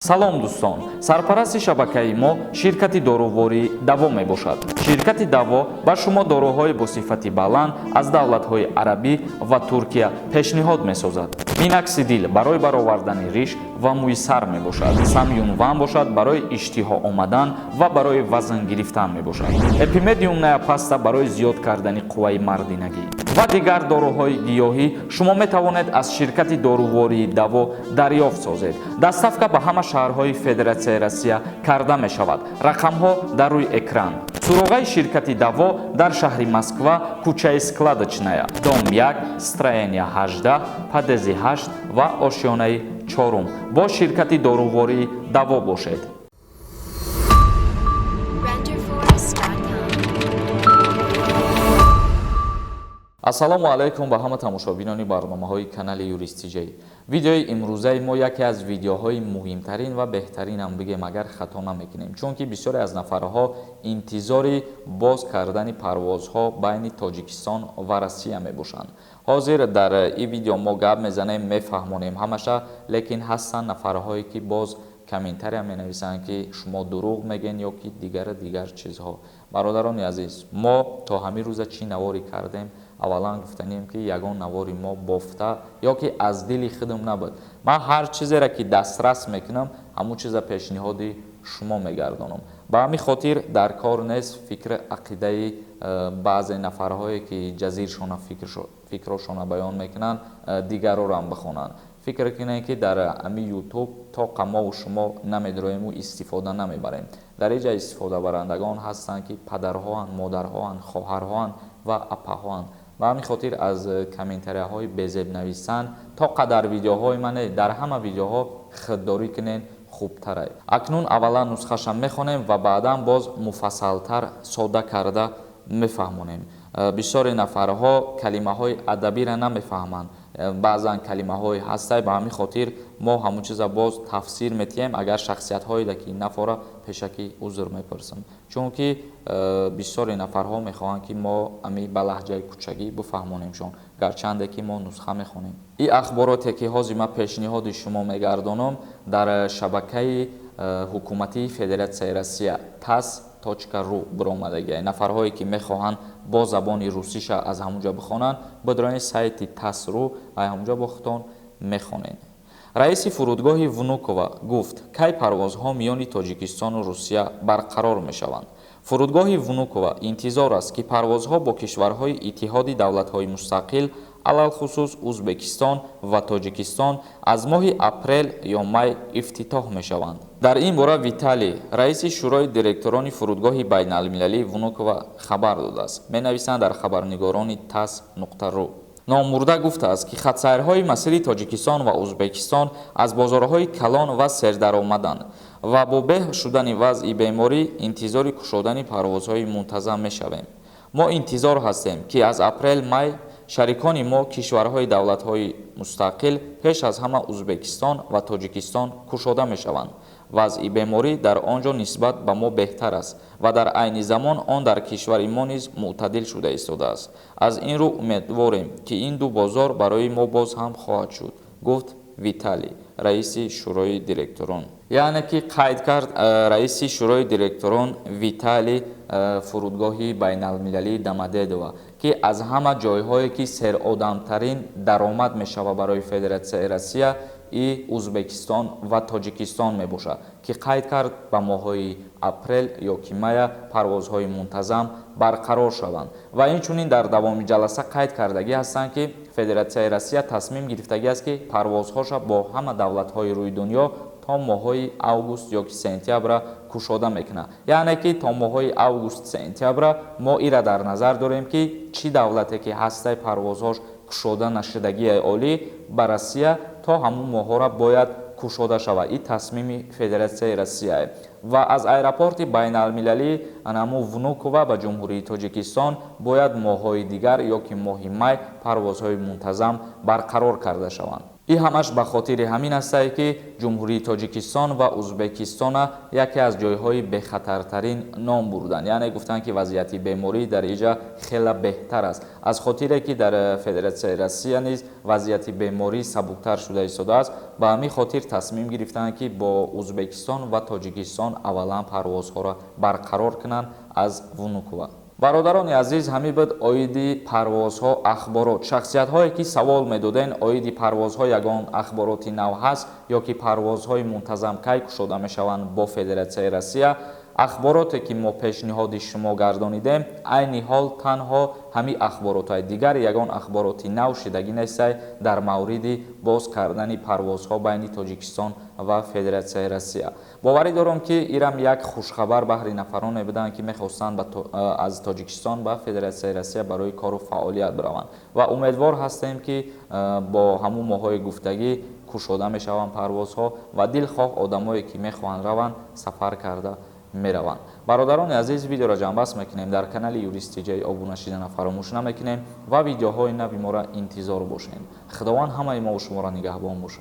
салом дӯстон, сарпарасти шабакаи мо ширкати дорувори даво мебошад. Ширкати даво ба шумо дороҳои бо сифати баланд аз давлатҳои арабӣ ва Туркия пешниҳод месозад. Миноксидил барои баровардани риш ва мӯи сар мебошад. Самюнван бошад барои иштиҳо омадан ва барои вазн гирифтан мебошад. Эпимедиум неопаста барои зиёд кардани қувваи мардинагӣ ва дигар дороҳои гиёҳӣ шумо метавонед аз ширкати дорувории даво дарёфт созед. Доставка ба ҳама шаҳрҳои Федератсияи Россия карда мешавад. Рақамҳо дар рӯи экран. Суроғаи ширкати даво дар шаҳри Москва, кӯчаи Складочная, дом 1, строения 18, падези 8 ва ошёнаи 4 бо ширкати дорувории даво бошед. ассалому алайкум ба ҳама тамошобинони барномаҳои канали Юристиҷей. Видеои имрӯзаи мо яке аз видеоҳои муҳимтарин ва беҳтаринам бигем агар хато намекунем, чунки бисёре аз нафарҳо интизори боз кардани парвозҳо байни Тоҷикистон ва Россия мебошанд. Ҳозир дар ин видео мо гап мезанем, мефаҳмонем ҳамаша, лекин ҳастанд нафарҳое ки боз комментария менависанд ки шумо дурӯғ мегӯед ё ки дигар чизҳо. Бародарони азиз, мо то ҳамин рӯза чӣ наворе кардем? Аввалан гуфтанем ки ягон навори мо бофта ё ки аз дили худам набуд. Ман ҳар чизеро ки дастрас мекунам, ҳамун чиза пешниҳоди шумо мегардонам. Ба ҳамин хотир дар кор нест фикр ақидаи баъзе нафарҳое ки ҷазиршона фикрошона баён мекунанд, дигарорам бихонанд. фикр кунем ки дар ҳамин ютуб то қамову шумо намедроему истифода намебарем. Дар инҷа истифодабарандагон ҳастанд ки падарҳоанд, модарҳоанд, хоҳарҳоанд ва апаҳоанд. Ба ҳамин хотир аз комментарияҳои безеб нависан то қадар видеоҳои мане дар ҳама видеоҳо худдорӣ кунен хубтарай. Акнун аввалан нусхаша мехонем ва баъдан боз муфассалтар сода карда мефаҳмонем. бисёри нафарҳо калимаҳои адабиро намефаҳманд. баъзан калимаҳои ҳастай, ба ҳамин хотир мо ҳамун чиза боз тафсир метиҳем, агар шахсиятҳое ки нафора пешакӣ узр мепурсам, чунки бисёри нафарҳо мехоҳанд ки мо ами ба лаҳҷаи кӯчагӣ бифаҳмонемшон, гарчанде ки мо нусха мехонем. ин ахбороте ки ҳозир ман пешниҳоди шумо мегардонам дар шабакаи ҳукуматии Федератсияи Россия tas.ru биромадагиаст. нафарҳое ки мехоҳанд бо забони русиша аз ҳамунҷа бихонанд, бидрони сайти tas.ru ва ҳамунҷа бо худтон мехонед. раиси фурудгоҳи Внукова гуфт, кай парвозҳо миёни Тоҷикистону Русия барқарор мешаванд. фурудгоҳи Внукова интизор аст ки парвозҳо бо кишварҳои иттиҳоди давлатҳои мустақил алалхусус Узбекистон ва Тоҷикистон аз моҳи апрел ё май ифтитоҳ мешаванд. дар ин бора Виталий, раиси шӯрои директорони фурудгоҳи байналмилалии Внукова хабар додааст. менависанд дар хабарнигорони tas.ru. номурда гуфтааст ки хатсайрҳои масири Тоҷикистон ва Узбекистон аз бозорҳои калон ва сердаромаданд ва бо беҳ шудани вазъи беморӣ интизори кушодани парвозҳои мунтазам мешавем. мо интизор ҳастем ки аз апрел-май шарикони мо кишварҳои давлатҳои мустақил пеш аз ҳама Узбекистон ва Тоҷикистон кушода мешаванд. вазъи беморӣ дар он ҷо нисбат ба мо беҳтар аст ва дар айни замон он дар кишвари мо низ мӯътадил шуда истодааст. аз ин рӯ умедворем ки ин ду бозор барои мо боз ҳам хоҳад шуд, гуфт Виталий, раиси шӯрои директорон. яъне ки қайд кард раиси шӯрои директорон Виталий фурудгоҳи байналмилалии Домодедово ки аз ҳама ҷойҳое ки серодамтарин даромад мешава барои Федератсияи Россия и Узбекистон ва Тоҷикистон мебошад, ки қайд кард ба моҳҳои апрел ё ки мая парвозҳои мунтазам барқарор шаванд ва инчунин дар давоми ҷаласа қайд кардагӣ ҳастанд ки Федератсияи Россия тасмим гирифтагӣ аст ки парвозҳоша бо ҳама давлатҳои рӯи дунё то моҳҳои август ё ки сентябра кушода мекунад. яъне ки то моҳҳои август-сентябра мо ира дар назар дорем ки чӣ давлате ки ҳастай парвозҳош кушода нашудагии олӣ ба Россия то ҳамун моҳҳора бояд кушода шавад. ин тасмими Федератсияи Россия ва аз аэропорти байналмилалӣ анаму Внукова ба ҷумҳурии Тоҷикистон бояд моҳҳои дигар ё ки моҳи май парвозҳои мунтазам барқарор карда шаванд. این همش به خاطر همین است که جمهوری تاجیکستان و ازبکستان یکی از جایهای بخطرترین نام بردن، یعنی گفتن که وضعیت بیماری در اینجا خیلی بهتر است، از خاطر که در فدراسیون روسیه نیز وضعیت بیماری سبکتر شده ایستاده است. به همین خاطر تصمیم گرفتند که با ازبکستان و تاجیکستان اولا پروازها را برقرار کنند از ونوکووا. برادران عزیز، همین بود اویدی پروازها اخبارات. شخصیت هایی که سوال میدادن اویدی پروازها یگان اخباراتی نو هست یا که پروازهای منتظم کی شده میشوند با فدراسیون روسیه، اخباراتی که ما پیشنهاد شما گردانیدیم عین حال تنها همین اخبارات دیگر یگان اخباراتی نو شدگی نیست در مورد باز کردن پروازها بین تاجیکستان و فدراسیون روسیه. باوری دارم که ایرم یک خوشخبر بهر نفران بودند که میخواستند از تاجیکستان و فدراسیون روسیه برای کار و فعالیت بروند و امیدوار هستیم که با همون ماهای گفتگی کشوده میشوند پروازها و دلخواه آدمایی که میخواهند روند سفر کرده میروند. برادران عزیز، ویدیو را جنببست میکنیم، در کانال یوریست جی ابونه شدن فراموش نمیکنیم و ویدیوهای نوی ما را انتظار باشین. خداوند همه ما و شما را نگهبان باشه.